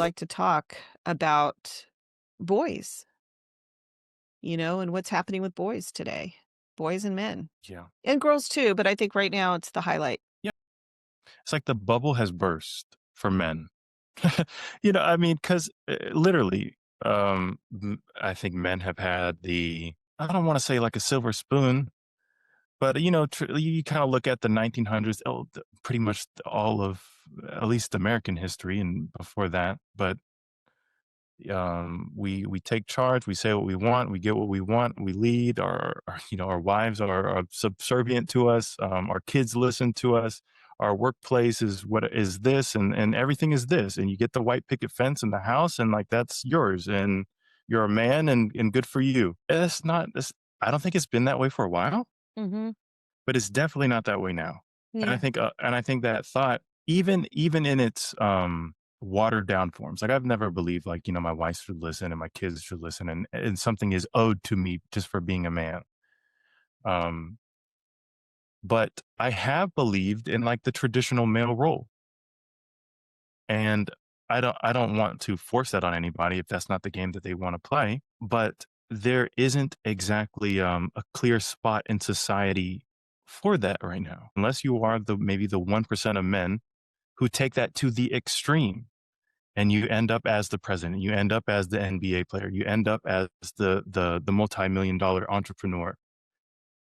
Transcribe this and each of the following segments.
like to talk about boys, and what's happening with boys today, boys and men, Yeah. and girls too, but I think right now it's the highlight. Yeah. It's like the bubble has burst for men. I mean, 'cause, literally, I think men have had I don't wanna say like a silver spoon, but, you kinda look at the 1900s, pretty much all of at least American history and before that, but we take charge, we say what we want, we get what we want, we lead, our wives are subservient to us, our kids listen to us, our workplace is what is this, and everything is this, and you get the white picket fence in the house, and like that's yours, and you're a man, and good for you. It's not this. I don't think it's been that way for a while, Mhm. but it's definitely not that way now. Yeah. And I think that thought, even in its watered down forms, like I've never believed like, my wife should listen and my kids should listen and something is owed to me just for being a man. Um, but I have believed in like the traditional male role. And I don't want to force that on anybody if that's not the game that they want to play. But there isn't exactly a clear spot in society for that right now, unless you are maybe the 1% of men who take that to the extreme, and you end up as the president, you end up as the NBA player, you end up as the multi-million-dollar entrepreneur,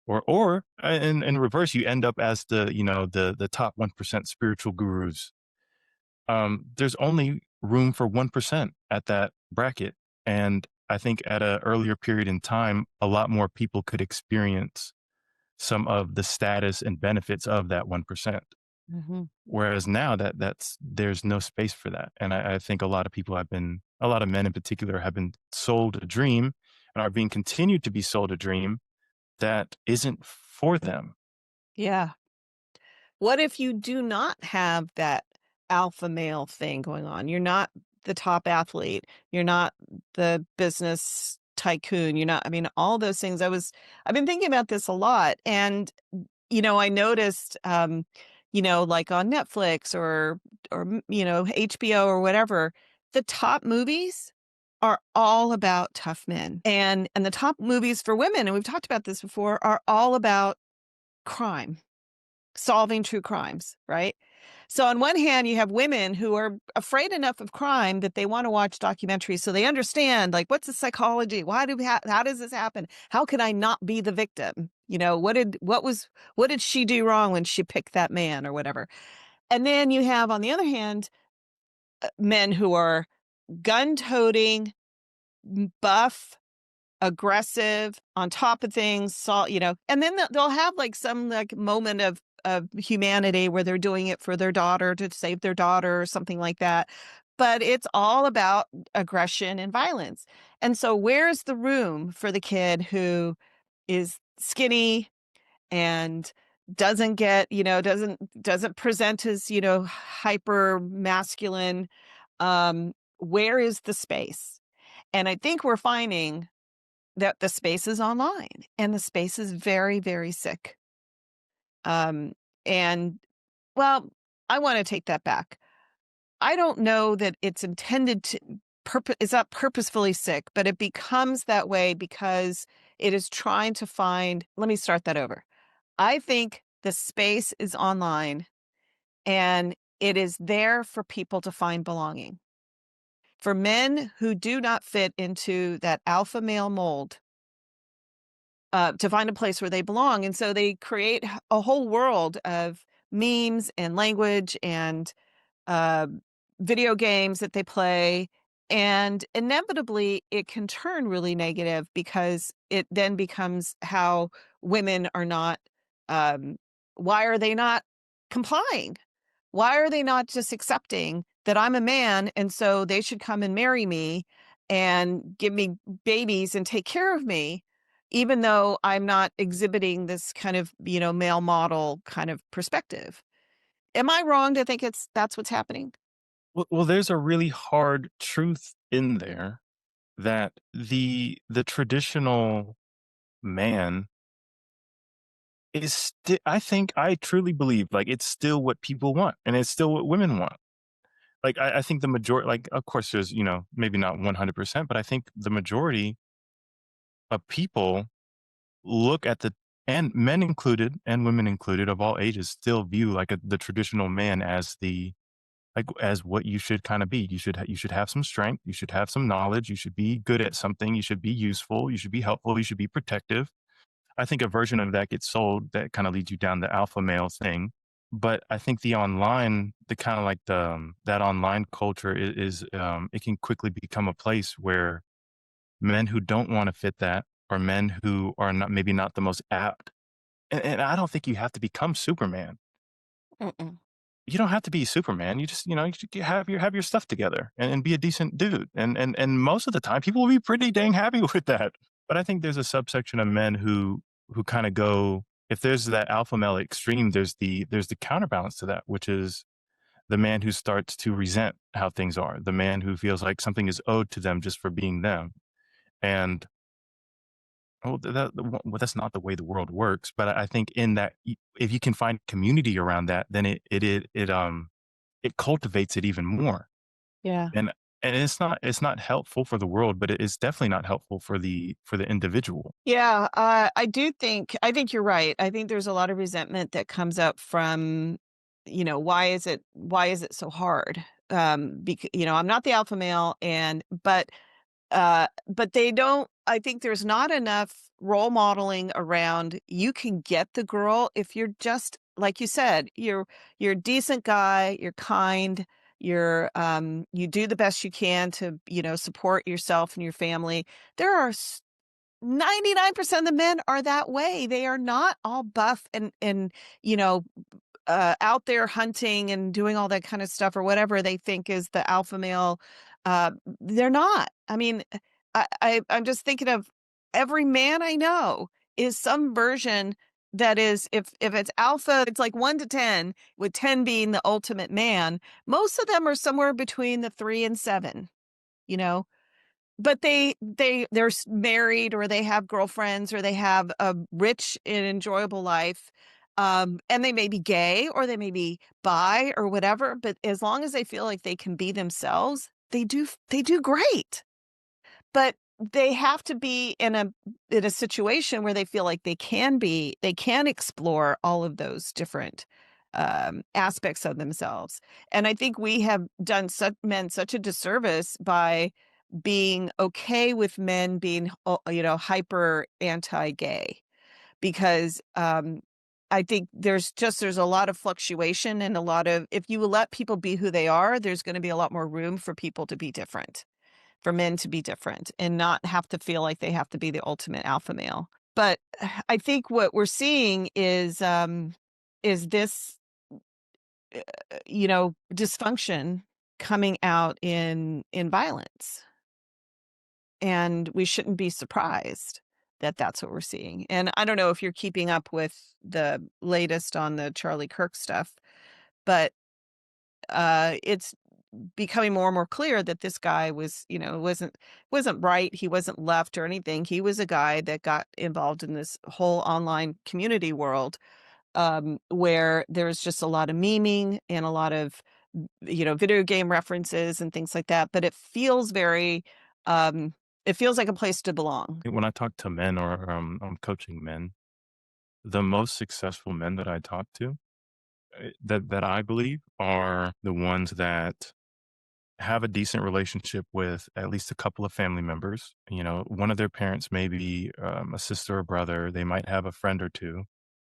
or in reverse, you end up as the top 1% spiritual gurus. There's only room for 1% at that bracket. And I think at an earlier period in time, a lot more people could experience some of the status and benefits of that 1%. Mhm. Whereas now there's no space for that. And I think a lot of men in particular have been sold a dream and are being continued to be sold a dream that isn't for them. Yeah. What if you do not have that alpha male thing going on? You're not the top athlete. You're not the business tycoon. You're not, I mean, all those things. I've been thinking about this a lot. And, I noticed, like on Netflix or HBO or whatever, the top movies are all about tough men. And the top movies for women, and we've talked about this before, are all about crime, solving true crimes, right? So on one hand, you have women who are afraid enough of crime that they want to watch documentaries so they understand like what's the psychology? Why do we how does this happen? How can I not be the victim? What did she do wrong when she picked that man or whatever? And then you have on the other hand men who are gun-toting, buff, aggressive, on top of things, and then they'll have like some like moment of humanity where they're doing it for their daughter to save their daughter or something like that. But it's all about aggression and violence. And so where's the room for the kid who is skinny and doesn't get, doesn't present as, hyper masculine? Where is the space? And I think we're finding that the space is online, and the space is very, very sick. Um, and well, I wanna take that back. I don't know that it's intended to it's not purposefully sick, but it becomes that way because it is trying to find let me start that over. I think the space is online, and it is there for people to find belonging. For men who do not fit into that alpha male mold, to find a place where they belong. And so they create a whole world of memes and language and uh, video games that they play. And inevitably, it can turn really negative because it then becomes how women are not, um, why are they not complying? Why are they not just accepting that I'm a man and so they should come and marry me and give me babies and take care of me, even though I'm not exhibiting this kind of, male model kind of perspective? Am I wrong to think that's what's happening? Well, there's a really hard truth in there that the traditional man I think I truly believe, like, it's still what people want, and it's still what women want. Like, I think the majority, like, of course, there's, maybe not 100%, but I think the majority of people look at and men included and women included of all ages still view like the traditional man as as what you should kind of be. You should have some strength. You should have some knowledge. You should be good at something. You should be useful. You should be helpful. You should be protective. I think a version of that gets sold that kind of leads you down the alpha male thing. But I think the kind of like that online culture it can quickly become a place where men who don't want to fit that, or men who are not maybe not the most apt. And I don't think you have to become Superman. Mm-mm. You don't have to be Superman. You just, you should have your stuff together and be a decent dude. And most of the time people will be pretty dang happy with that. But I think there's a subsection of men who kind of go, if there's that alpha male extreme, there's the counterbalance to that, which is the man who starts to resent how things are, the man who feels like something is owed to them just for being them. And oh, well, that's not the way the world works, but I think in that, if you can find community around that, then it cultivates it even more. Yeah. And it's not helpful for the world, but it is definitely not helpful for the individual. Yeah, I think you're right. I think there's a lot of resentment that comes up from, why is it so hard? I'm not the alpha male, and but they don't. I think there's not enough role modeling around. You can get the girl if you're just like you said. You're a decent guy. You're kind. You do the best you can to support yourself and your family. There are 99% of the men are that way. They are not all buff and you know, out there hunting and doing all that kind of stuff or whatever they think is the alpha male. They're not. I mean, I'm just thinking of every man I know is some version that is if it's alpha, it's like 1 to 10, with 10 being the ultimate man. Most of them are somewhere between the 3 and 7, you know? But they're married, or they have girlfriends, or they have a rich and enjoyable life, and they may be gay, or they may be bi, or whatever, but as long as they feel like they can be themselves, they do great. But they have to be in a situation where they feel like they can explore all of those different, aspects of themselves, and I think we have done men such a disservice by being okay with men being, hyper anti-gay, because, I think there's a lot of fluctuation, and a lot of, if you let people be who they are, there's gonna be a lot more room for people to be different, for men to be different and not have to feel like they have to be the ultimate alpha male. But I think what we're seeing is this, dysfunction coming out in violence. And we shouldn't be surprised that that's what we're seeing. And I don't know if you're keeping up with the latest on the Charlie Kirk stuff, but it's becoming more and more clear that this guy wasn't right. He wasn't left or anything. He was a guy that got involved in this whole online community world, where there's just a lot of memeing and a lot of video game references and things like that. But um, it feels like a place to belong. When I talk to men, or I'm coaching men, the most successful men that I talk to, that I believe are the ones that have a decent relationship with at least a couple of family members. One of their parents may be a sister or brother. They might have a friend or two.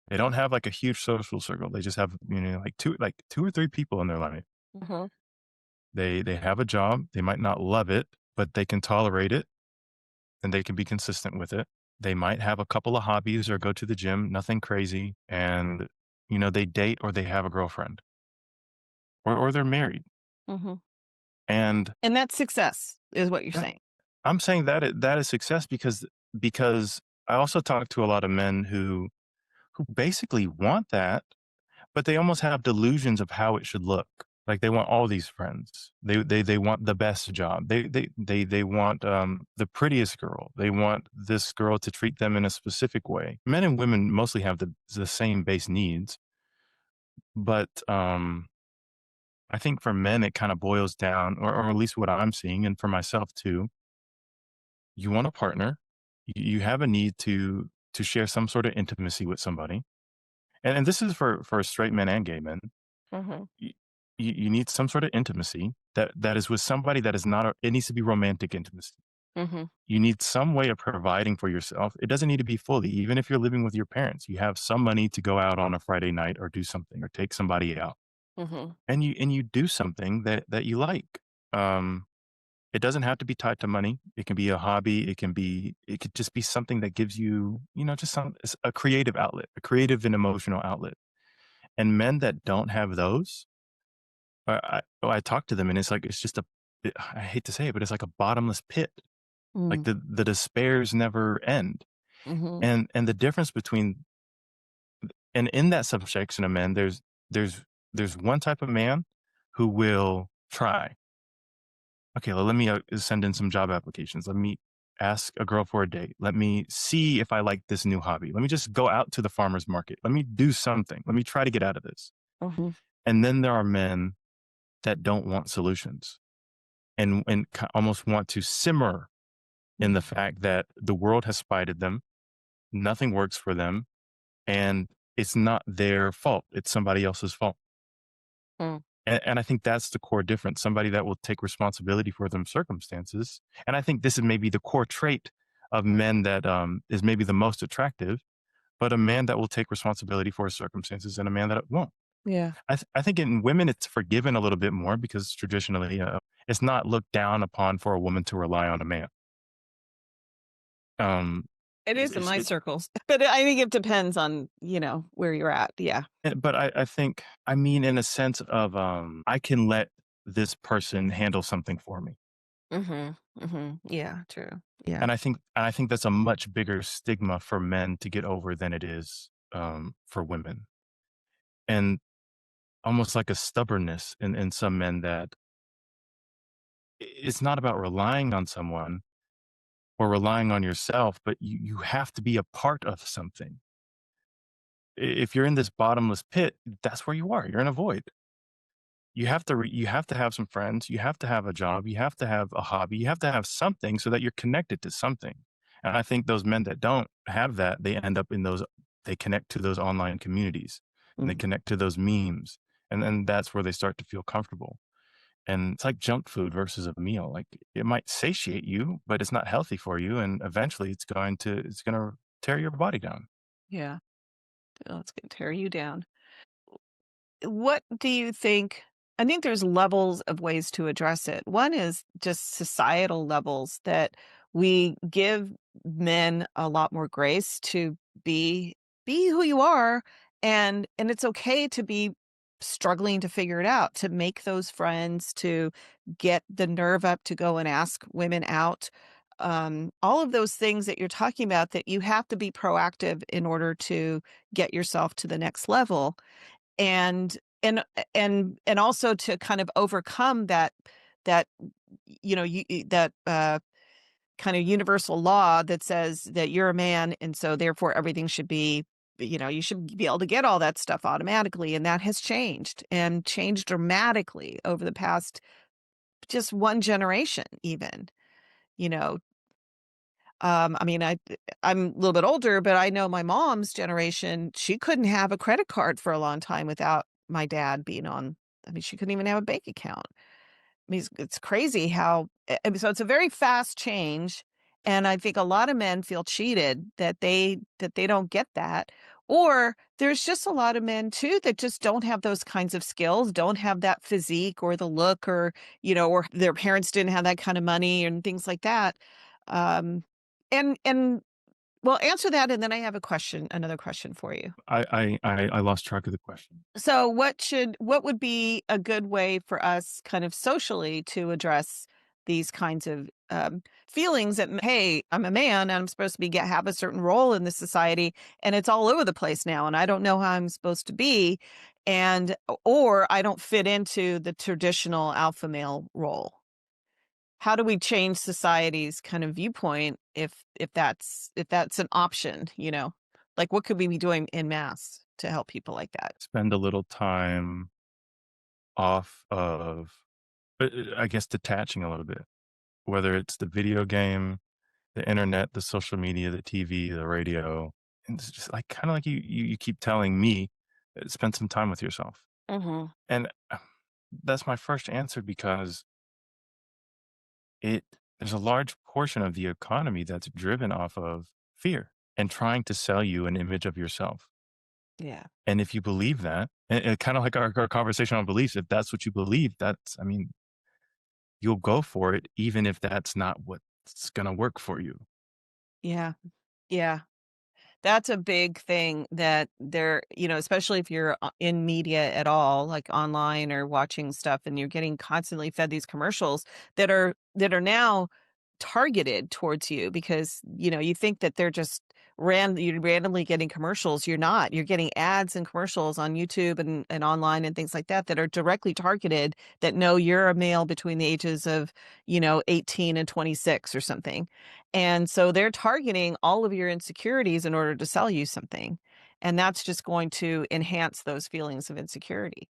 They don't have like a huge social circle. They just have, like two or three people in their life. Mhm, They have a job. They might not love it, but they can tolerate it and they can be consistent with it. They might have a couple of hobbies or go to the gym, nothing crazy. And, they date, or they have a girlfriend, or they're married. mhm. And And that's success, is what you're that, saying. I'm saying that is success, because I also talk to a lot of men who basically want that, but they almost have delusions of how it should look. Like, they want all these friends. They want the best job. They want the prettiest girl. They want this girl to treat them in a specific way. Men and women mostly have the same base needs, but I think for men, it kind of boils down, or at least what I'm seeing, and for myself too. You want a partner. You have a need to share some sort of intimacy with somebody, and this is for straight men and gay men. Mhm, You, you need some sort of intimacy that is with somebody that is not. It needs to be romantic intimacy. mhm, You need some way of providing for yourself. It doesn't need to be fully. Even if you're living with your parents, you have some money to go out on a Friday night or do something or take somebody out, mhm, and you do something that you like. Um, It doesn't have to be tied to money. It can be a hobby. It could just be something that gives you, just a creative outlet, a creative and emotional outlet. And men that don't have those, I talk to them and it's like, it's just I hate to say it, but it's like a bottomless pit. Like mm, the despairs never end. mhm, And the difference between, and in that subsection of men, there's, there's one type of man who will try. Okay, well, let me send in some job applications. Let me ask a girl for a date. Let me see if I like this new hobby. Let me just go out to the farmer's market. Let me do something. Let me try to get out of this. mhm, And then there are men that don't want solutions and almost want to simmer in the mhm, fact that the world has spited them. Nothing works for them. And it's not their fault. It's somebody else's fault. mm, And I think that's the core difference. Somebody that will take responsibility for them circumstances. And I think this is maybe the core trait of men that is maybe the most attractive, but a man that will take responsibility for his circumstances and a man that won't. yeah. I think in women, it's forgiven a little bit more because traditionally it's not looked down upon for a woman to rely on a man. Um, It is in my circles, but I think it depends on, where you're at, yeah. but I think, I mean, in a sense of I can let this person handle something for me. Mhm, mhm, yeah, true, yeah. And I think that's a much bigger stigma for men to get over than it is, for women. And almost like a stubbornness in some men that it's not about relying on someone or relying on yourself, but you have to be a part of something. If you're in this bottomless pit, that's where you are. You're in a void. You have to have some friends, you have to have a job, you have to have a hobby, you have to have something so that you're connected to something. And I think those men that don't have that, they end up in those they connect to those online communities and they Mm, connect to those memes. And then that's where they start to feel comfortable. And it's like junk food versus a meal. Like it might satiate you, but it's not healthy for you. And eventually it's gonna tear your body down. yeah, it's gonna tear you down. What do you think? I think there's levels of ways to address it. One is just societal levels that we give men a lot more grace to be be who you are, and it's okay to be struggling to figure it out, to make those friends, to get the nerve up to go and ask women out. All of those things that you're talking about, that you have to be proactive in order to get yourself to the next level. And also to kind of overcome that kind of universal law that says that you're a man, and so therefore everything should be, you should be able to get all that stuff automatically, and that has changed, and changed dramatically over the past just one generation even. you know I mean, I'm a little bit older, but I know my mom's generation, she couldn't have a credit card for a long time without my dad being on. I mean, she couldn't even have a bank account. I mean, it's crazy how I mean, so it's a very fast change, and I think a lot of men feel cheated that they don't get that. Or there's just a lot of men too that just don't have those kinds of skills, don't have that physique or the look, or or their parents didn't have that kind of money and things like that. Um, and well, answer that, and then I have another question for you. I lost track of the question. So what would be a good way for us kind of socially to address these kinds of feelings that, hey, I'm a man and I'm supposed to have a certain role in the society, and it's all over the place now, and I don't know how I'm supposed to be, and or I don't fit into the traditional alpha male role. How do we change society's kind of viewpoint if that's an option, Like, what could we be doing in mass to help people like that? Spend a little time off of, I guess, detaching a little bit, whether it's the video game, the internet, the social media, the TV, the radio. And it's just like kind of like you keep telling me, spend some time with yourself. Mhm. And that's my first answer because it there's a large portion of the economy that's driven off of fear and trying to sell you an image of yourself. Yeah. And if you believe that, and kind of like our conversation on beliefs, if that's what you believe, that's, I mean, you'll go for it, even if that's not what's going to work for you. Yeah. Yeah. That's a big thing that they're especially if you're in media at all, like online or watching stuff, and you're getting constantly fed these commercials that are now targeted towards you because, you think that they're just you're randomly getting commercials. You're not. You're getting ads and commercials on YouTube and online and things like that are directly targeted that know you're a male between the ages of, 18 and 26 or something. And so they're targeting all of your insecurities in order to sell you something. And that's just going to enhance those feelings of insecurity.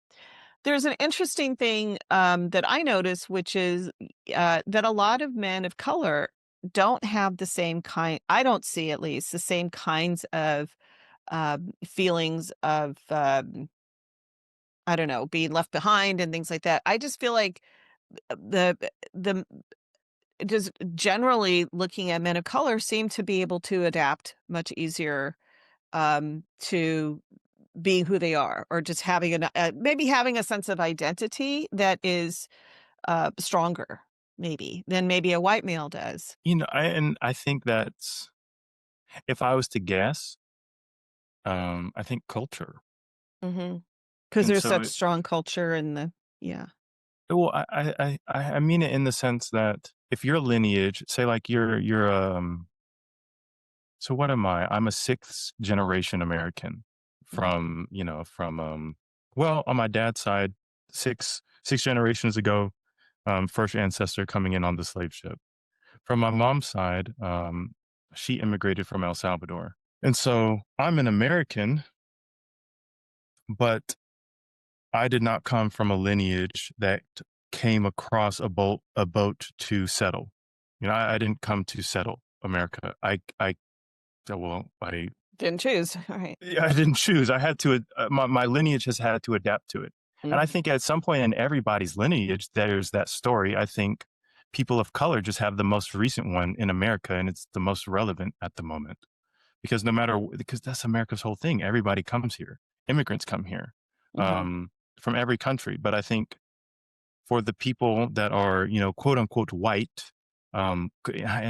There's an interesting thing that I notice, which is that a lot of men of color don't have the same I don't see at least the same kinds of feelings of, I don't know, being left behind and things like that. I just feel like the just generally looking at men of color seem to be able to adapt much easier to being who they are, or just having maybe having a sense of identity that is stronger, maybe, than maybe a white male does. I think that's, if I was to guess, I think culture. Mhm. 'Cause And there's so such strong culture in the yeah. well, I mean it in the sense that if your lineage, say like so what am I? I'm a sixth generation American Mhm, from, from well, on my dad's side, six generations ago, first ancestor coming in on the slave ship. From my mom's side, she immigrated from El Salvador. And so I'm an American, but I did not come from a lineage that came across a boat to settle. I didn't come to settle America. Well, didn't choose, right. yeah, I didn't choose. I had to. My lineage has had to adapt to it, and I Mhm, think at some point in everybody's lineage, there's that story. I think people of color just have the most recent one in America, and it's the most relevant at the moment because because that's America's whole thing. Everybody comes here. Immigrants come here mhm, um, from every country, but I think for the people that are, quote unquote white, and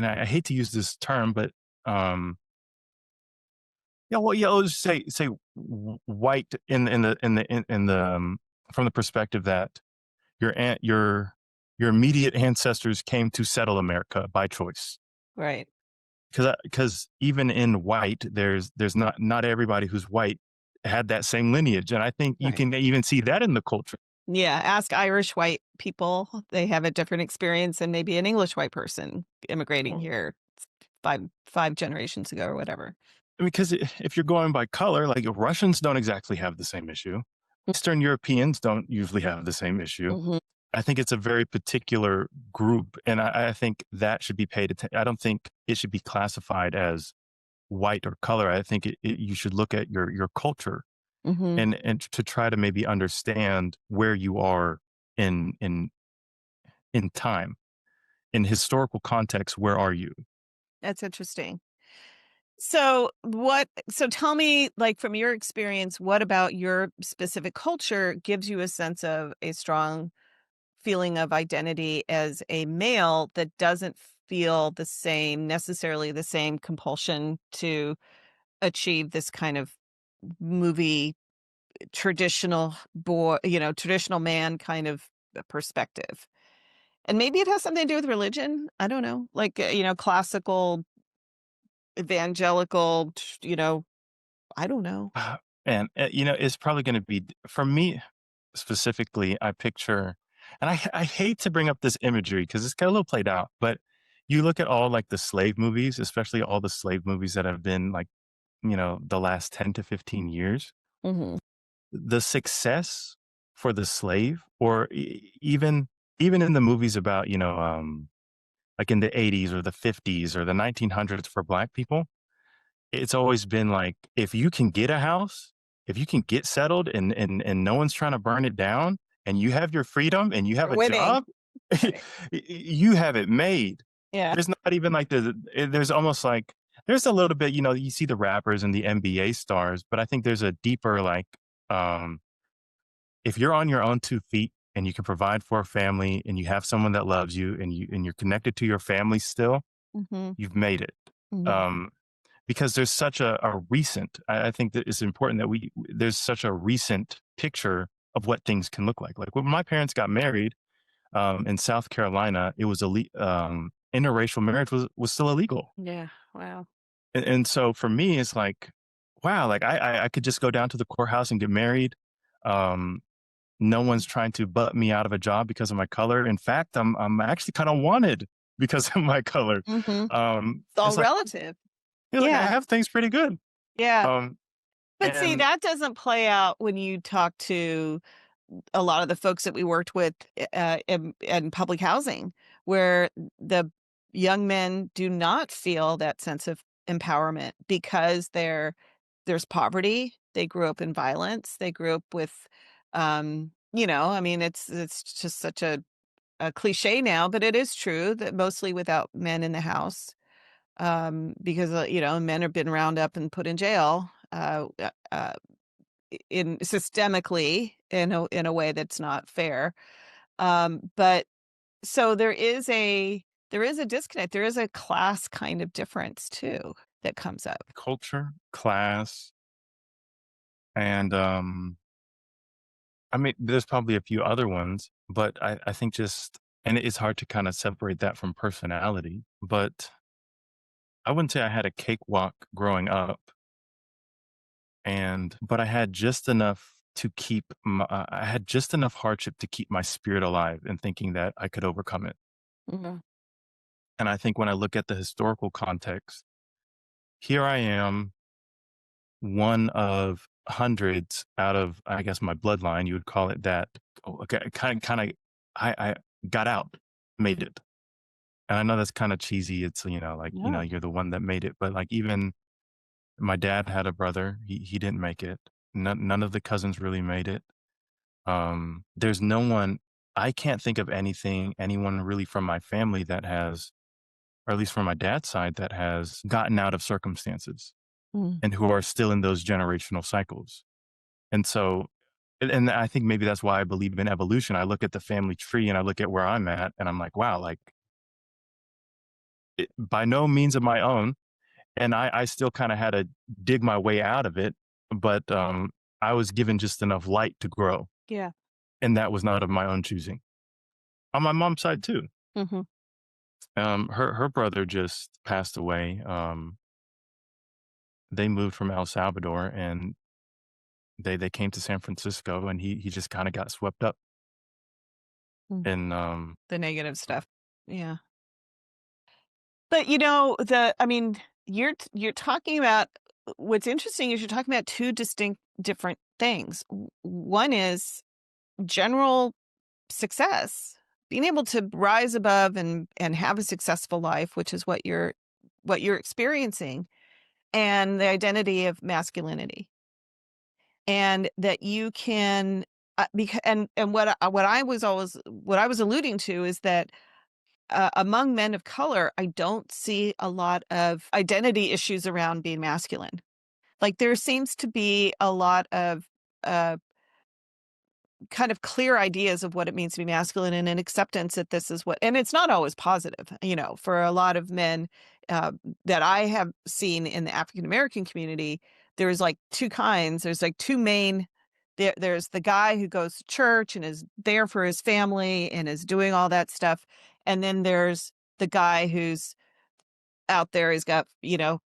I hate to use this term, but yeah, well, yeah, let's say white from the perspective that your immediate ancestors came to settle America by choice. right, Because even in white, there's not everybody who's white had that same lineage, and I think you right. can even see that in the culture. Yeah, ask Irish white people. They have a different experience than maybe an English white person immigrating here 5 generations ago or whatever. Because if you're going by color, like Russians don't exactly have the same issue. Eastern Europeans don't usually have the same issue. Mhm, I think it's a very particular group, and I think that should be paid attention. I don't think it should be classified as white or color. I think you should look at your culture mhm. and to try to maybe understand where you are in in in time, in historical context. Where are you? That's interesting. So tell me, like, from your experience, what about your specific culture gives you a sense of a strong feeling of identity as a male that doesn't feel necessarily the same compulsion to achieve this kind of movie traditional man kind of perspective. And maybe it has something to do with religion. I don't know. Like, classical evangelical, I don't know. And it's probably going to be for me specifically. I picture, and I hate to bring up this imagery because it's got a little played out, but you look at all like the slave movies, especially all the slave movies that have been like the last 10 to 15 years. Mhm. The success for the slave, or even in the movies about, like in the 80s or the 50s or the 1900s for black people, it's always been like, if you can get a house, if you can get settled and no one's trying to burn it down, and you have your freedom and you have You're a winning. job, Right. you have it made. Yeah. There's not even like there's almost like there's a little bit, you see the rappers and the NBA stars, but I think there's a deeper like, um if you're on your own 2 feet and you can provide for a family and you have someone that loves you and you're connected to your family still, Mhm. you've made it. Yeah. Um, because there's such a recent, I think that it's important that there's such a recent picture of what things can look like. Like when my parents got married, in South Carolina, it was interracial marriage was still illegal. Yeah. Wow. And so for me, it's like, wow, like I could just go down to the courthouse and get married. Um, no one's trying to butt me out of a job because of my color. In fact, I'm actually kind of wanted because of my color. Mhm. It's all It's like, relative. I Yeah. have things pretty good. Yeah. Um, But see, and that doesn't play out when you talk to a lot of the folks that we worked with, in public housing, where the young men do not feel that sense of empowerment because there's poverty. They grew up in violence. They grew up with, I mean, it's just such a cliche now, but it is true that mostly without men in the house, because men have been round up and put in jail. In systemically in a way that's not fair. But so there is a disconnect. There is a class kind of difference too that comes up. culture, class, and I mean, there's probably a few other ones, but I think just, and it's hard to kind of separate that from personality. But I wouldn't say I had a cakewalk growing up, but I had just enough I had just enough hardship to keep my spirit alive and thinking that I could overcome it. Mhm. And I think when I look at the historical context, here I am, one of hundreds out of, I guess, my bloodline, you would call it that. Oh, okay, kind of, I got out, made it. And I know that's kind of cheesy. It's, like, Yeah. you're the one that made it. But like, even my dad had a brother. He didn't make it. None of the cousins really made it. There's no one, I can't think of anyone really from my family that has, or at least from my dad's side, that has gotten out of circumstances Mm. and who are still in those generational cycles. And so, and I think maybe that's why I believe in evolution. I look at the family tree and I look at where I'm at and I'm like, wow, like by no means of my own. And I still kind of had to dig my way out of it. But I was given just enough light to grow. Yeah. And that was not of my own choosing. On my mom's side too. Mhm. Her brother just passed away. They moved from El Salvador and they came to San Francisco, and he just kind of got swept up. Mm. And The negative stuff. Yeah. But I mean, you're talking about what's interesting is you're talking about two distinct different things. One is general success, being able to rise above and have a successful life, which is what you're experiencing, and the identity of masculinity, and that you can, and what I was alluding to is that, among men of color, I don't see a lot of identity issues around being masculine. Like there seems to be a lot of uh, kind of clear ideas of what it means to be masculine and an acceptance that this is what, and it's not always positive, for a lot of men, uh, that I have seen in the African American community. There's like two kinds. There's like two main. There's the guy who goes to church and is there for his family and is doing all that stuff. And then there's the guy who's out there. He's got,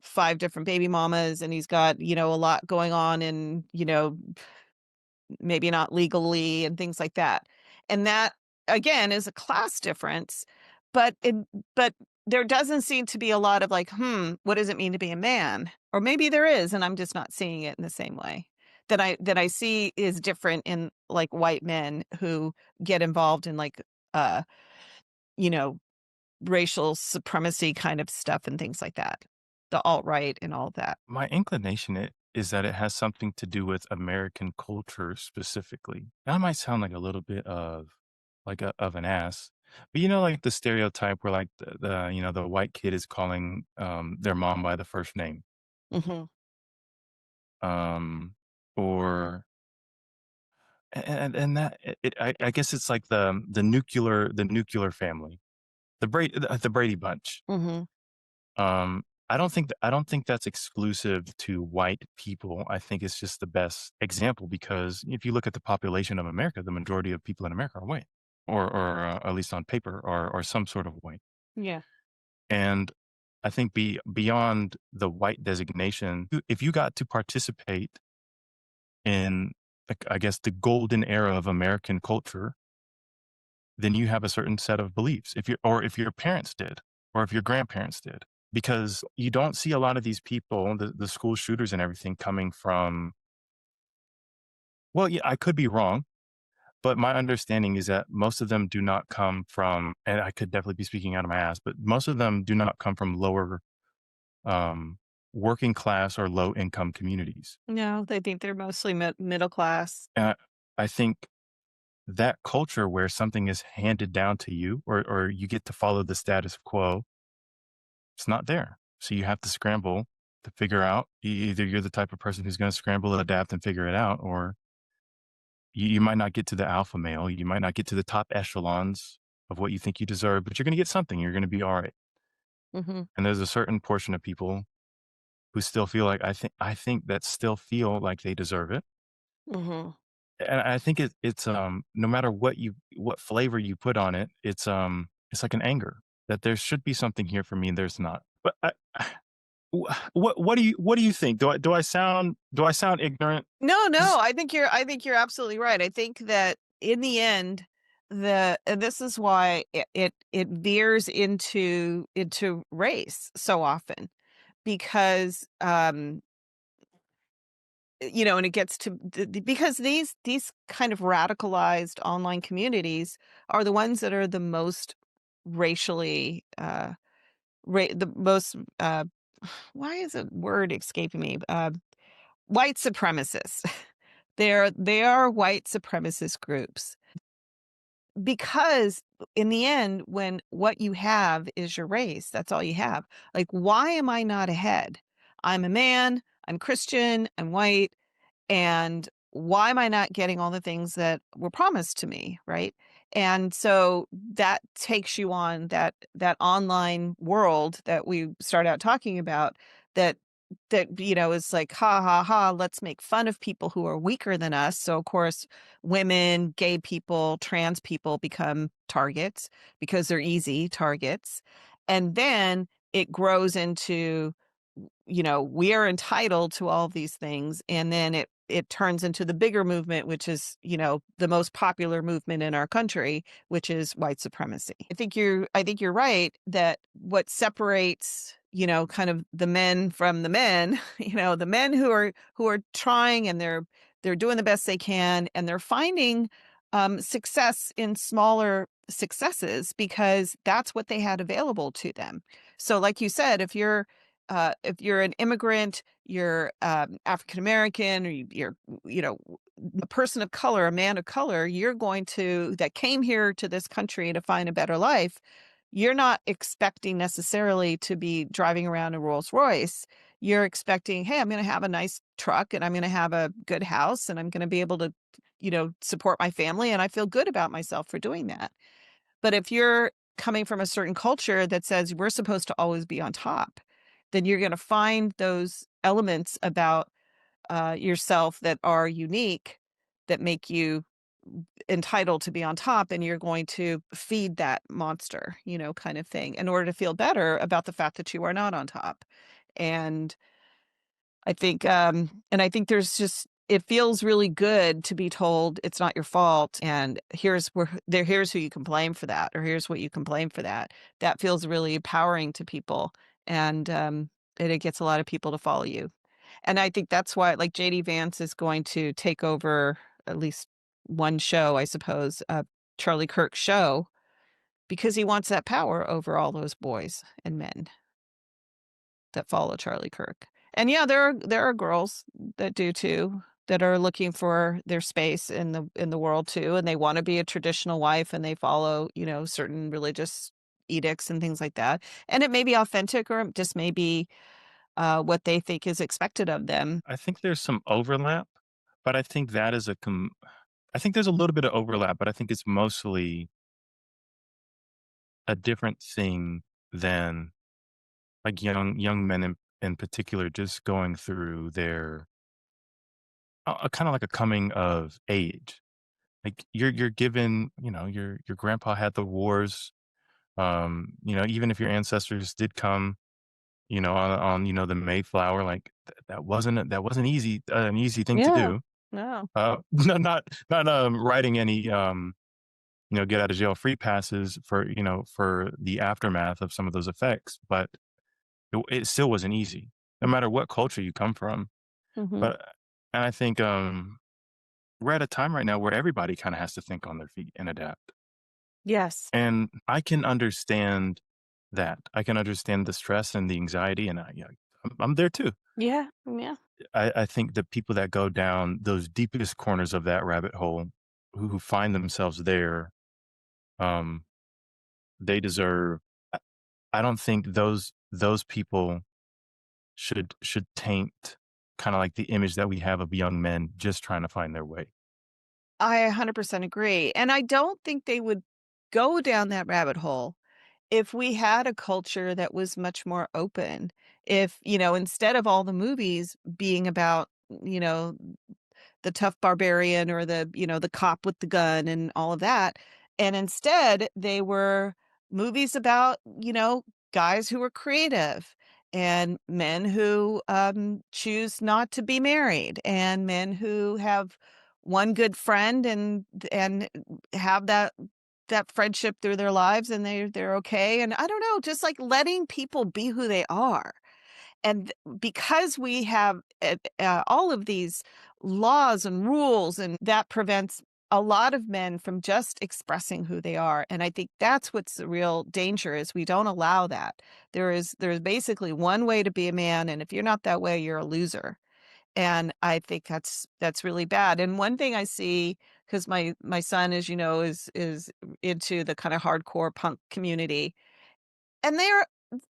five different baby mamas and he's got, a lot going on and, maybe not legally and things like that. And that again is a class difference, but but there doesn't seem to be a lot of like, what does it mean to be a man? Or maybe there is and I'm just not seeing it in the same way. that I see is different in, like, white men who get involved in, like, uh, you know, racial supremacy kind of stuff and things like that. The alt-right and all that. My inclination is that it has something to do with American culture specifically. That might sound like a little bit of of an ass, but like the stereotype where like the white kid is calling their mom by the first name, Mhm, um, or and that I guess it's like the nuclear family, the Brady Bunch. mhm. I don't think that's exclusive to white people. I think it's just the best example because if you look at the population of America, the majority of people in America are white, or at least on paper, or some sort of white. Yeah. And I think beyond the white designation, if you got to participate in, like, I guess, the golden era of American culture, then you have a certain set of beliefs. If your parents did, or if your grandparents did, because you don't see a lot of these people, the school shooters and everything coming from, well, yeah, I could be wrong, but my understanding is that most of them do not come from, and I could definitely be speaking out of my ass, but most of them do not come from lower, um, working class or low income communities. No, they think they're mostly middle class. And I think that culture where something is handed down to you, or you get to follow the status quo, it's not there. So you have to scramble to figure out, either you're the type of person who's going to scramble, adapt, and figure it out, or you might not get to the alpha male. You might not get to the top echelons of what you think you deserve, but you're going to get something. You're going to be all right. Mhm, And there's a certain portion of people who still feel like, I think that still feel like they deserve it. mhm. And I think it's no matter what flavor you put on it, it's like an anger that there should be something here for me and there's not. But what do you think? Do I sound ignorant? No, no, 'Cause I think you're absolutely right. I think that in the end, and this is why it veers into race so often because, and it gets to because these kind of radicalized online communities are the ones that are the most racially, the most, why is a word escaping me? White supremacists. They are white supremacist groups because in the end, when what you have is your race, that's all you have. Like, why am I not ahead? I'm a man, I'm Christian, I'm white, and why am I not getting all the things that were promised to me, right? And so that takes you on that online world that we start out talking about that is like, ha ha ha, let's make fun of people who are weaker than us. So of course women, gay people, trans people become targets because they're easy targets. And then it grows into, we are entitled to all of these things, and then it turns into the bigger movement, which is, the most popular movement in our country, which is white supremacy. I think you're right that what separates, kind of the men from the men, the men who are trying, and they're doing the best they can, and they're finding success in smaller successes because that's what they had available to them. So like you said, if you're an immigrant, you're African American, or you're a person of color, a man of color, you're going to that came here to this country to find a better life. You're not expecting necessarily to be driving around a Rolls Royce. You're expecting, hey, I'm going to have a nice truck, and I'm going to have a good house, and I'm going to be able to, support my family, and I feel good about myself for doing that. But if you're coming from a certain culture that says we're supposed to always be on top, then you're going to find those elements about yourself that are unique, that make you entitled to be on top, and you're going to feed that monster, kind of thing, in order to feel better about the fact that you are not on top. And I think there's just it feels really good to be told it's not your fault, and here's who you can blame for that, or here's what you can blame for that. That feels really empowering to people, and it gets a lot of people to follow you. And I think that's why, like, JD Vance is going to take over at least one show, I suppose, Charlie Kirk's show, because he wants that power over all those boys and men that follow Charlie Kirk. And yeah, there are girls that do too, that are looking for their space in the world too, and they wanna be a traditional wife, and they follow, certain religious edicts and things like that. And it may be authentic, or it just may be, what they think is expected of them. I think there's some overlap, but I think that is I think there's a little bit of overlap, but I think it's mostly a different thing than like young men in particular just going through their kind of like a coming of age. Like you're given, your grandpa had the wars. Even if your ancestors did come, on the Mayflower, like that wasn't easy, an easy thing to Yeah. do. No. Not writing any get out of jail free passes for the aftermath of some of those effects, but it still wasn't easy, no matter what culture you come from. Mhm. But and I think we're at a time right now where everybody kind of has to think on their feet and adapt. Yes. And I can understand that. I can understand the stress and the anxiety, and I'm there too. Yeah, yeah. I think the people that go down those deepest corners of that rabbit hole, who find themselves there, um, they deserve. I I don't think those people should taint kind of like the image that we have of young men just trying to find their way. I 100% agree, and I don't think they would go down that rabbit hole if we had a culture that was much more open. If, instead of all the movies being about, you know, the tough barbarian, or the cop with the gun and all of that. And instead, they were movies about, guys who were creative, and men who choose not to be married, and men who have one good friend, and have that friendship through their lives, and they're okay. And I don't know, just like letting people be who they are. And because we have all of these laws and rules, and that prevents a lot of men from just expressing who they are. And I think that's what's the real danger, is we don't allow that. There's basically one way to be a man, and if you're not that way, you're a loser. And I think that's really bad. And one thing I see, because my son, as you know, is into the kind of hardcore punk community, and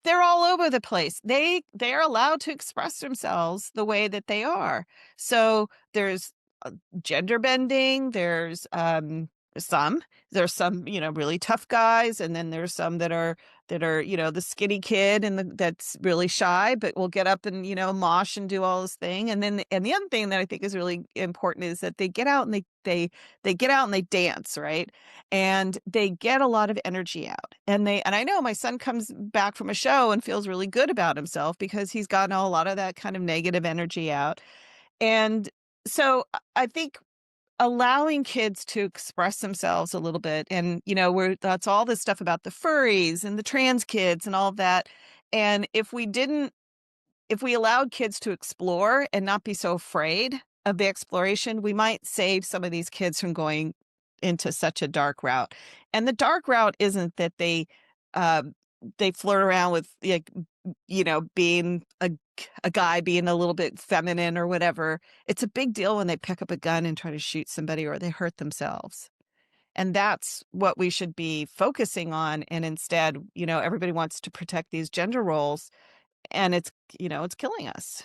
they're all over the place. They're allowed to express themselves the way that they are. So there's gender bending, some there's some, really tough guys, and then there's some that are, the skinny kid, and that's really shy, but will get up and, mosh and do all this thing. And the other thing that I think is really important is that they get out, and they get out and they dance, right? And they get a lot of energy out. And I know my son comes back from a show and feels really good about himself, because he's gotten a lot of that kind of negative energy out. And so I think allowing kids to express themselves a little bit, and, where that's all this stuff about the furries and the trans kids and all of that. And if we allowed kids to explore and not be so afraid of the exploration, we might save some of these kids from going into such a dark route. And the dark route isn't that uh, they flirt around with, like, being a guy being a little bit feminine or whatever. It's a big deal when they pick up a gun and try to shoot somebody, or they hurt themselves. And that's what we should be focusing on. And instead, everybody wants to protect these gender roles, and it's killing us.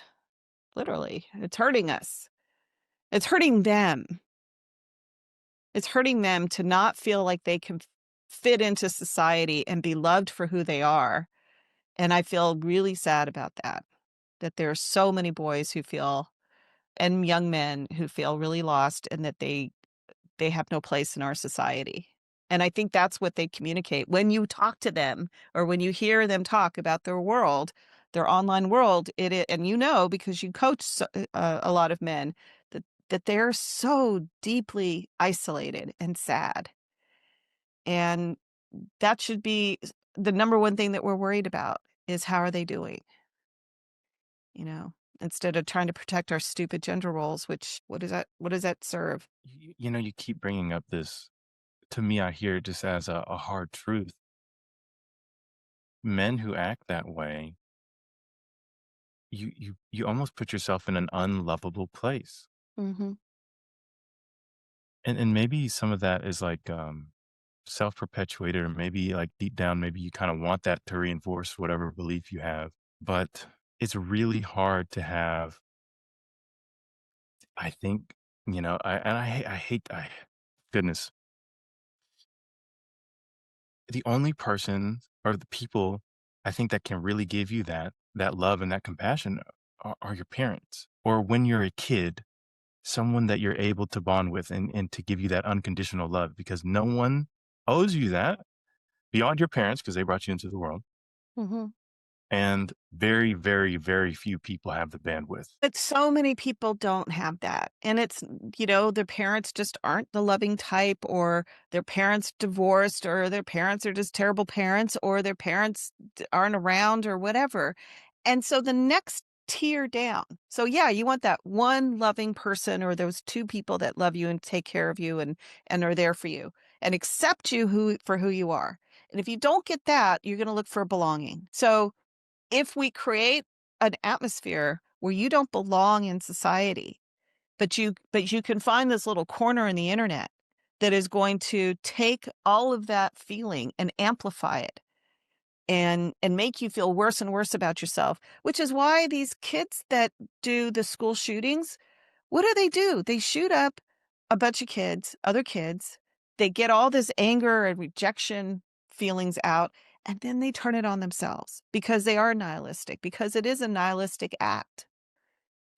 Literally. It's hurting us. It's hurting them. It's hurting them to not feel like they can fit into society and be loved for who they are. And I feel really sad about that. That there are so many boys who feel, and young men who feel really lost, and that they have no place in our society. And I think that's what they communicate. When you talk to them, or when you hear them talk about their world, their online world, and because you coach a lot of men, that they're so deeply isolated and sad. And that should be the number one thing that we're worried about, is how are they doing, you know? instead of trying to protect our stupid gender roles, which what does that serve? You know, you keep bringing up this. To me, I hear it just as a hard truth. Men who act that way, you almost put yourself in an unlovable place. Mhm. And maybe some of that is like self-perpetuated, or maybe like deep down, maybe you kind of want that to reinforce whatever belief you have. But it's really hard to have, I think, I goodness, the only person or the people I think that can really give you that love and that compassion are your parents. Or when you're a kid, someone that you're able to bond with and to give you that unconditional love, because no one owes you that beyond your parents because they brought you into the world. Mhm. And very, very, very few people have the bandwidth. But so many people don't have that, and it's their parents just aren't the loving type, or their parents divorced, or their parents are just terrible parents, or their parents aren't around or whatever, and so the next tier down, so yeah, you want that one loving person or those 2 people that love you and take care of you and are there for you and accept you who you are, and if you don't get that, you're gonna look for belonging. So if we create an atmosphere where you don't belong in society, but you can find this little corner in the internet that is going to take all of that feeling and amplify it and make you feel worse and worse about yourself, which is why these kids that do the school shootings, what do? They shoot up a bunch of kids, other kids. They get all this anger and rejection feelings out, and then they turn it on themselves because they are nihilistic, because it is a nihilistic act.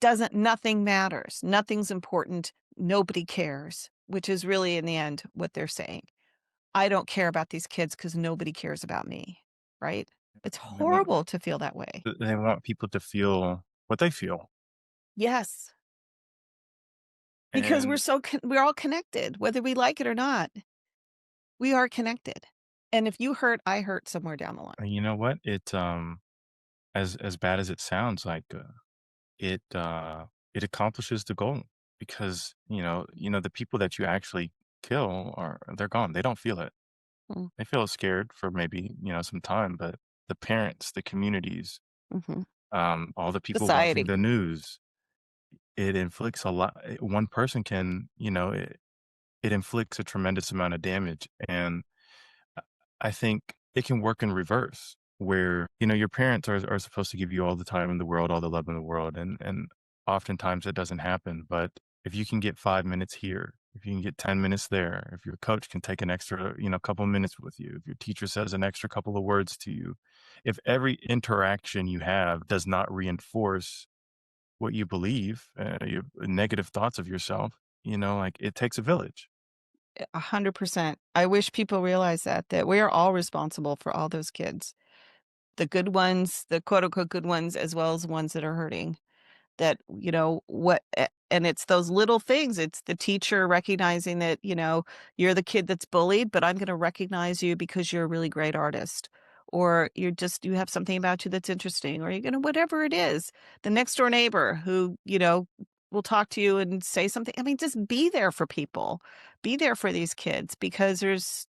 Doesn't Nothing matters. Nothing's important. Nobody cares, which is really in the end what they're saying. I don't care about these kids because nobody cares about me, right? It's And horrible to feel that way. they want people to feel what they feel. Yes, because And we're all connected, whether we like it or not. We are connected. And if you hurt, I hurt somewhere down the line. you know what? As bad as it sounds, like it it accomplishes the goal, because the people that you actually kill are they're gone. They don't feel it. Mm, They feel scared for maybe some time, but the parents, the communities, mhm. all the people watching Society. the news, it inflicts a lot. One person can, it inflicts a tremendous amount of damage. And I I think it can work in reverse where, your parents are supposed to give you all the time in the world, all the love in the world. And oftentimes it doesn't happen. But if you can get 5 minutes here, if you can get 10 minutes there, if your coach can take an extra, couple minutes with you, if your teacher says an extra couple of words to you, if every interaction you have does not reinforce what you believe, your negative thoughts of yourself, like it takes a village. 100%. I wish people realize that we are all responsible for all those kids. The good ones, the quote unquote good ones, as well as ones that are hurting. That, and it's those little things. It's the teacher recognizing that, you're the kid that's bullied, but I'm gonna recognize you because you're a really great artist. Or you have something about you that's interesting, or you're gonna whatever it is. The next door neighbor who, will talk to you and say something. I mean, just be there for people. Be there for these kids because there's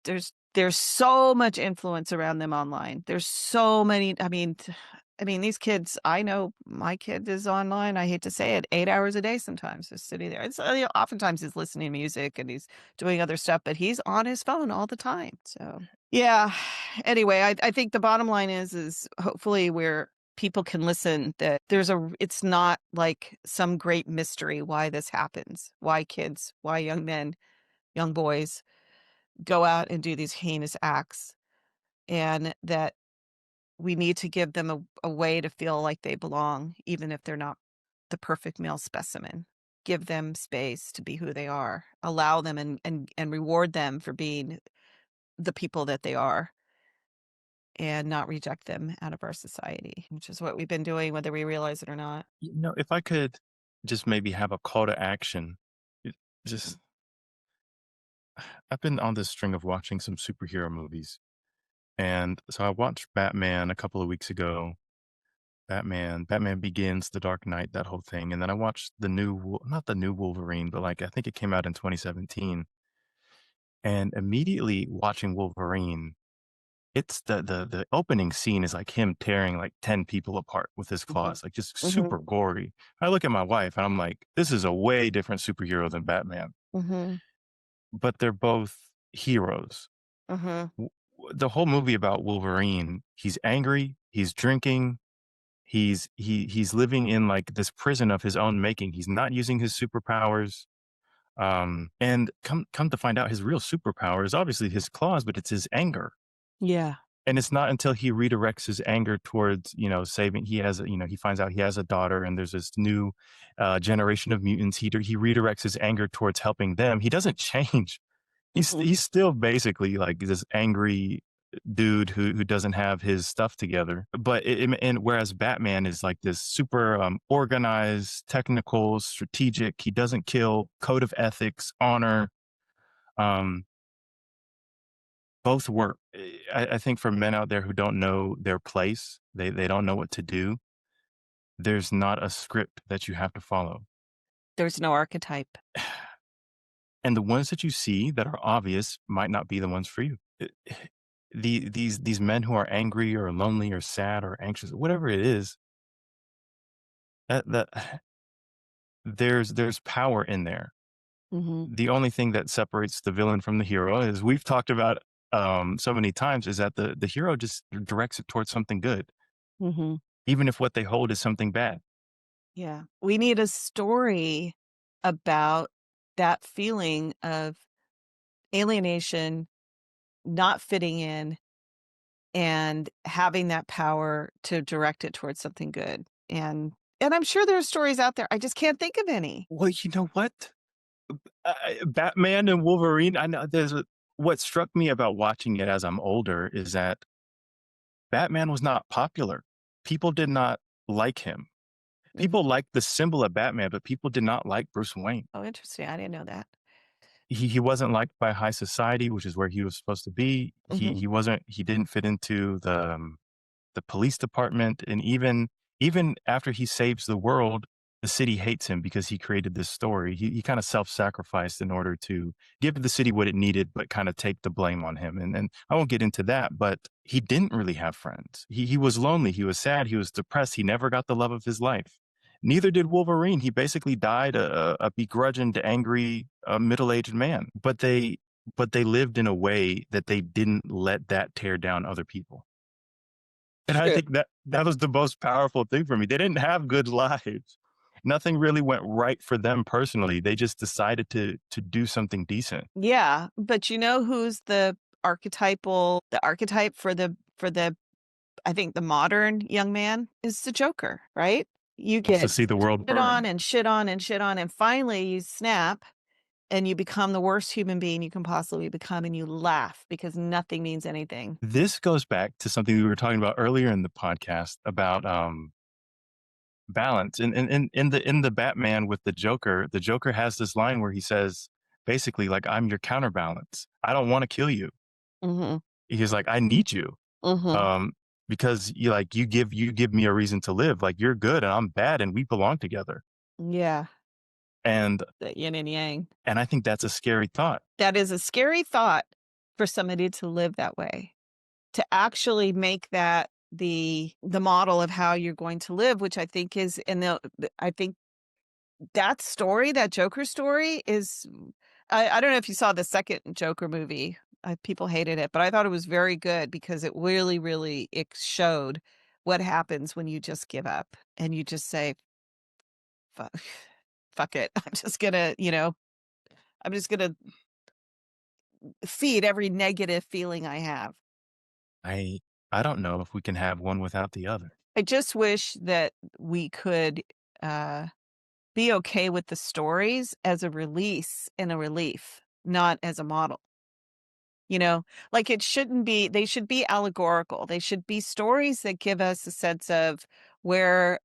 so much influence around them online. There's so many, I mean, these kids, I know my kid is online, I hate to say it, 8 hours a day sometimes, just sitting there. Oftentimes he's listening to music and he's doing other stuff, but he's on his phone all the time, so yeah. Anyway, I think the bottom line is hopefully where people can listen that it's not like some great mystery why this happens, why young men, young boys go out and do these heinous acts, and that we need to give them a way to feel like they belong, even if they're not the perfect male specimen. Give them space to be who they are. Allow them and reward them for being the people that they are and not reject them out of our society, which is what we've been doing whether we realize it or not. If I could just maybe have a call to action, it just I've been on this string of watching some superhero movies. And so I watched Batman a couple of weeks ago. Batman Begins, The Dark Knight, that whole thing, and then I watched the new Wol not the new Wolverine, but, like, I think it came out in 2017, and immediately watching Wolverine, it's the opening scene is, like, him tearing, like, 10 people apart with his Mhm. claws, like, just super Mhm. gory. I look at my wife, and I'm like, "This is a way different superhero than Batman," Mhm. but they're both heroes. Mhm. The whole movie about Wolverine, he's angry, he's drinking, he's living in, like, this prison of his own making. He's not using his superpowers, and come to find out his real superpower is obviously his claws, but it's his anger. Yeah. And it's not until he redirects his anger towards, saving he finds out he has a daughter and there's this new, generation of mutants. He redirects his anger towards helping them. He doesn't change. Mhm. He's still basically like this angry dude who doesn't have his stuff together. But and whereas Batman is like this super organized, technical, strategic. He doesn't kill. Code of ethics, honor. Um, both work. I think for men out there who don't know their place, they don't know what to do. There's not a script that you have to follow. There's no archetype. And the ones that you see that are obvious might not be the ones for you. These men who are angry or lonely or sad or anxious, whatever it is, that there's power in there. Mhm. The only thing that separates the villain from the hero, as we've talked about so many times, is that the hero just directs it towards something good, Mhm. even if what they hold is something bad. Yeah. We need a story about that feeling of alienation, not fitting in, and having that power to direct it towards something good. And I'm sure there are stories out there. I just can't think of any. Well, you know what? Batman and Wolverine. I know what struck me about watching it as I'm older is that Batman was not popular. People did not like him. Mhm. People liked the symbol of Batman, but people did not like Bruce Wayne. Oh, interesting. I didn't know that. He wasn't liked by high society, which is where he was supposed to be. Mhm. He didn't fit into the police department, and even after he saves the world, the city hates him because he created this story. He kind of self-sacrificed in order to give the city what it needed, but kind of take the blame on him. And I won't get into that, but he didn't really have friends. He was lonely. He was sad. He was depressed. He never got the love of his life. Neither did Wolverine. He basically died a begrudged, angry, middle-aged man. But they lived in a way that they didn't let that tear down other people. And I True. think that was the most powerful thing for me. They didn't have good lives. Nothing really went right for them personally. They just decided to do something decent. Yeah, but you know who's the archetype for the I think the modern young man is the Joker, right? You Wants to get see the world shit on burn. and shit on and shit on, and finally you snap and you become the worst human being you can possibly become, and you laugh because nothing means anything. This goes back to something we were talking about earlier in the podcast about balance. In the Batman with the Joker has this line where he says basically like I'm your counterbalance. I don't want to kill you. Mhm. He's like I need you. Mhm. Um because you give me a reason to live. Like you're good and I'm bad and we belong together. Yeah, And the yin and yang. and I think that's a scary thought. That is a scary thought for somebody to live that way, to actually make that the model of how you're going to live, which I think is and I think that story, that Joker story is I don't know if you saw the second Joker movie. People hated it, but I thought it was very good because it really, really it showed what happens when you just give up and you just say, "Fuck, fuck it. I'm just gonna feed every negative feeling I have." I I don't know if we can have one without the other. I just wish that we could uh, be okay with the stories as a release and a relief, not as a model. You know, like it shouldn't be, they should be allegorical. They should be stories that give us a sense of where,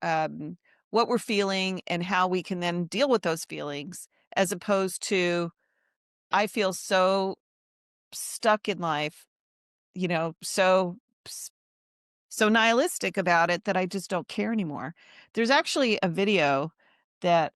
what we're feeling and how we can then deal with those feelings, as opposed to, I feel so stuck in life, so so nihilistic about it that I just don't care anymore. There's actually a video that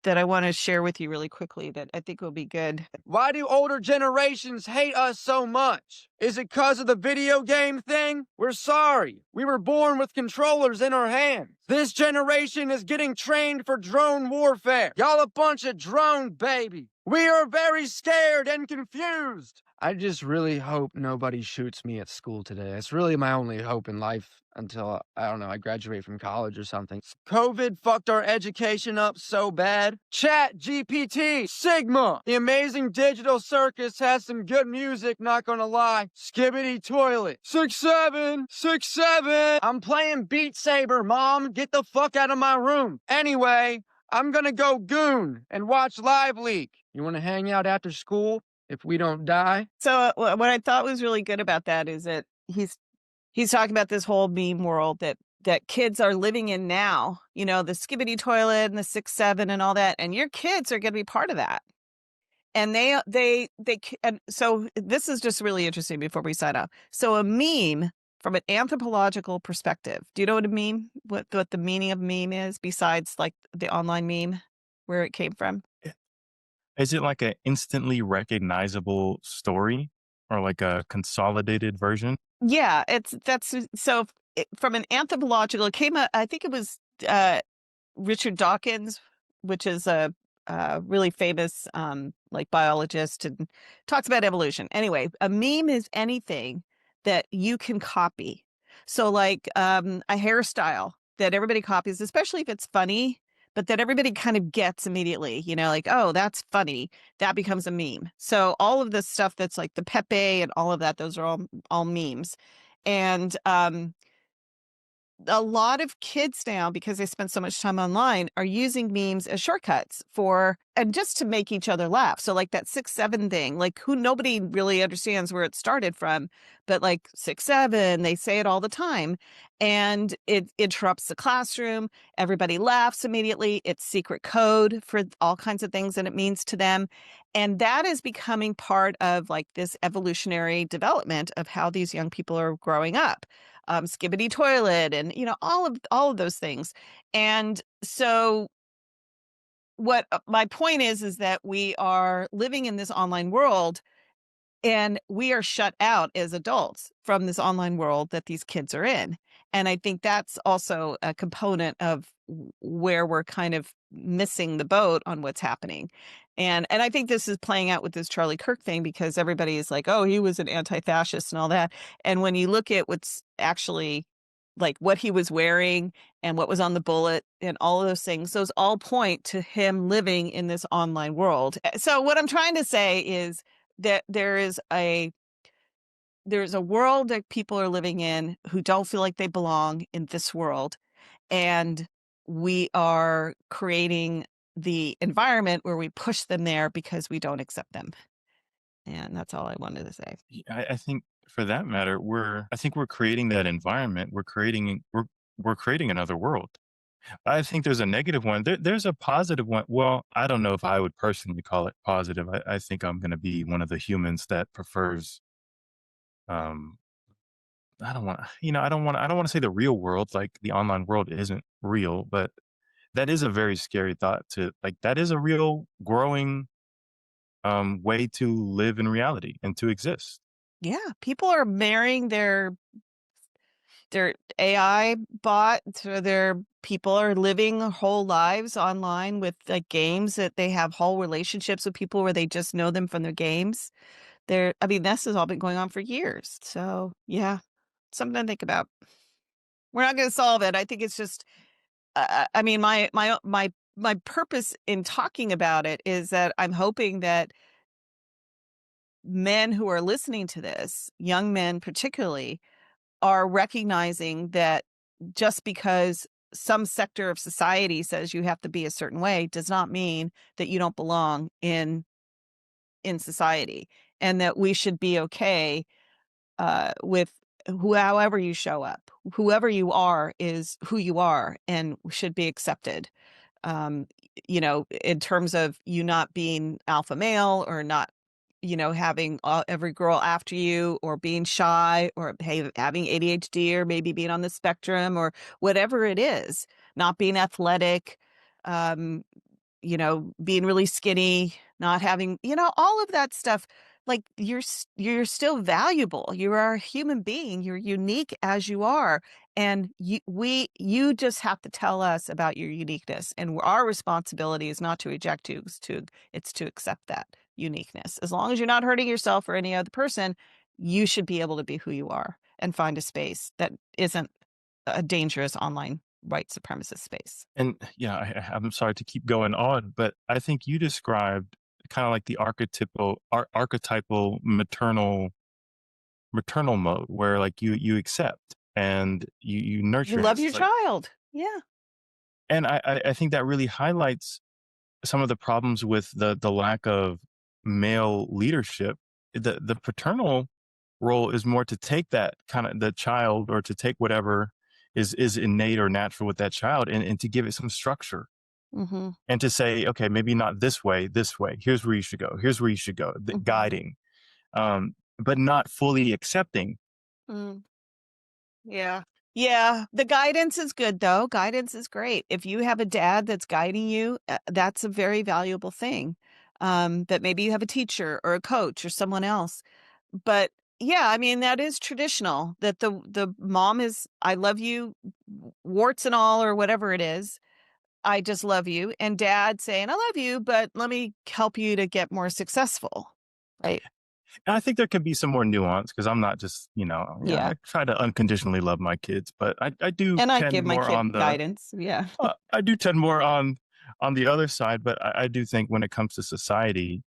that I want to share with you really quickly that I think will be good. Why do older generations hate us so much? Is it because of the video game thing? We're sorry. We were born with controllers in our hands. This generation is getting trained for drone warfare. Y'all a bunch of drone baby. We are very scared and confused. I just really hope nobody shoots me at school today. It's really my only hope in life until, I don't know, I graduate from college or something. COVID fucked our education up so bad. Chat GPT, Sigma, the amazing digital circus has some good music, not gonna lie. Skibbity toilet. 6-7, 6-7. I'm playing Beat Saber, Mom. Get the fuck out of my room. Anyway, I'm gonna go goon and watch Live Leak. You wanna hang out after school? If we don't die. So what I thought was really good about that is that he's talking about this whole meme world that kids are living in now. You know, the skibbity toilet and the 6-7 and all that, and your kids are going to be part of that. And and so this is just really interesting before we sign off. So a meme from an anthropological perspective. Do you know what a meme? What the meaning of meme is besides like the online meme, where it came from? Is it like an instantly recognizable story or like a consolidated version? Yeah, that's so from an anthropological, it came. I think it was uh, Richard Dawkins, which is a really famous like biologist and talks about evolution. Anyway, a meme is anything that you can copy. So like a hairstyle that everybody copies, especially if it's funny, but that everybody kind of gets immediately, you know, like, oh, that's funny. That becomes a meme. So all of this stuff that's like the Pepe and all of that, those are all memes. And a lot of kids now, because they spend so much time online, are using memes as shortcuts for and just to make each other laugh. So like that 6-7 thing, like who nobody really understands where it started from, but like 6-7, they say it all the time. And it interrupts the classroom. Everybody laughs immediately. It's secret code for all kinds of things that it means to them. And that is becoming part of like this evolutionary development of how these young people are growing up. Skibbity toilet and you know all of those things. And so what my point is that we are living in this online world and we are shut out as adults from this online world that these kids are in. And I think that's also a component of where we're kind of missing the boat on what's happening. And I think this is playing out with this Charlie Kirk thing because everybody is like, oh, he was an anti-fascist and all that. And when you look at what's actually like what he was wearing and what was on the bullet and all of those things, those all point to him living in this online world. So what I'm trying to say is that there's a world that people are living in who don't feel like they belong in this world, and we are creating the environment where we push them there because we don't accept them. And that's all I wanted to say. I think for that matter, I think we're creating that environment. We're creating another world. I think there's a negative one. There's a positive one. Well, I don't know if I would personally call it positive. I think I'm going to be one of the humans that prefers. Um, I don't want, I don't want to say the real world, like the online world isn't real, but that is a very scary thought to like. That is a real growing way to live in reality and to exist. Yeah, people are marrying their AI bot, so their people are living their whole lives online with like games that they have whole relationships with people where they just know them from their games. I mean, this has all been going on for years. So yeah, something to think about. We're not going to solve it. I think it's just, I mean, my purpose in talking about it is that I'm hoping that men who are listening to this, young men particularly, are recognizing that just because some sector of society says you have to be a certain way does not mean that you don't belong in society, and that we should be okay with however you show up. Whoever you are is who you are and should be accepted. Um, you know, in terms of you not being alpha male or not having every girl after you, or being shy, or having ADHD, or maybe being on the spectrum, or whatever it is, not being athletic, um, being really skinny, not having, all of that stuff. Like, you're still valuable. You are a human being. You're unique as you are. And you just have to tell us about your uniqueness. And our responsibility is not to reject you, it's to accept that uniqueness. As long as you're not hurting yourself or any other person, you should be able to be who you are and find a space that isn't a dangerous online white supremacist space. And yeah, I'm sorry to keep going on, but I think you described kind of like the archetypal maternal mode where like you accept and you You nurture. And love it's your like, child. Yeah. and I think that really highlights some of the problems with the lack of male leadership. The paternal role is more to take that kind of the child, or to take whatever is innate or natural with that child, and to give it some structure, Mm-hmm. and to say, okay, maybe not this way, here's where you should go, here's where you should go, the Mm-hmm. guiding, but not fully accepting. Mm. Yeah. Yeah. The guidance is good, though. Guidance is great. If you have a dad that's guiding you, that's a very valuable thing. That maybe you have a teacher or a coach or someone else. But yeah, I mean, that is traditional, that the mom is, I love you, warts and all, or whatever it is. I just love you. And dad saying, I love you, but let me help you to get more successful. Right. And I think there could be some more nuance, because I'm not just, yeah, Yeah. I try to unconditionally love my kids, but I do And I tend give my more kid on the guidance. Yeah. I do tend more on the other side. But I do think when it comes to society,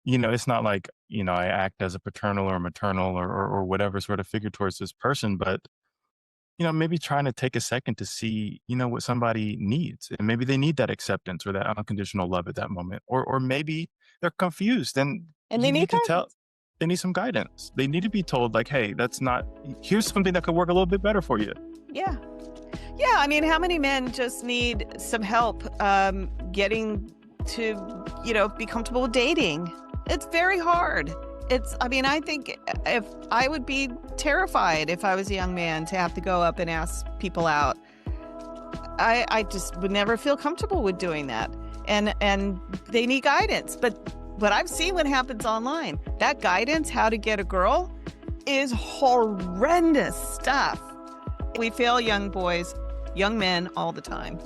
it's not like, I act as a paternal or maternal or whatever sort of figure towards this person, but maybe trying to take a second to see, what somebody needs. And maybe they need that acceptance or that unconditional love at that moment. Or maybe they're confused and And they you need need to tell, guidance. they need some guidance. They need to be told, like, hey, here's something that could work a little bit better for you. Yeah. Yeah. I mean, how many men just need some help getting to, be comfortable with dating? It's very hard. I mean, I think if I would be terrified if I was a young man to have to go up and ask people out. I just would never feel comfortable with doing that. And they need guidance. But what I've seen what happens online, that guidance, how to get a girl, is horrendous stuff. We fail young boys, young men all the time.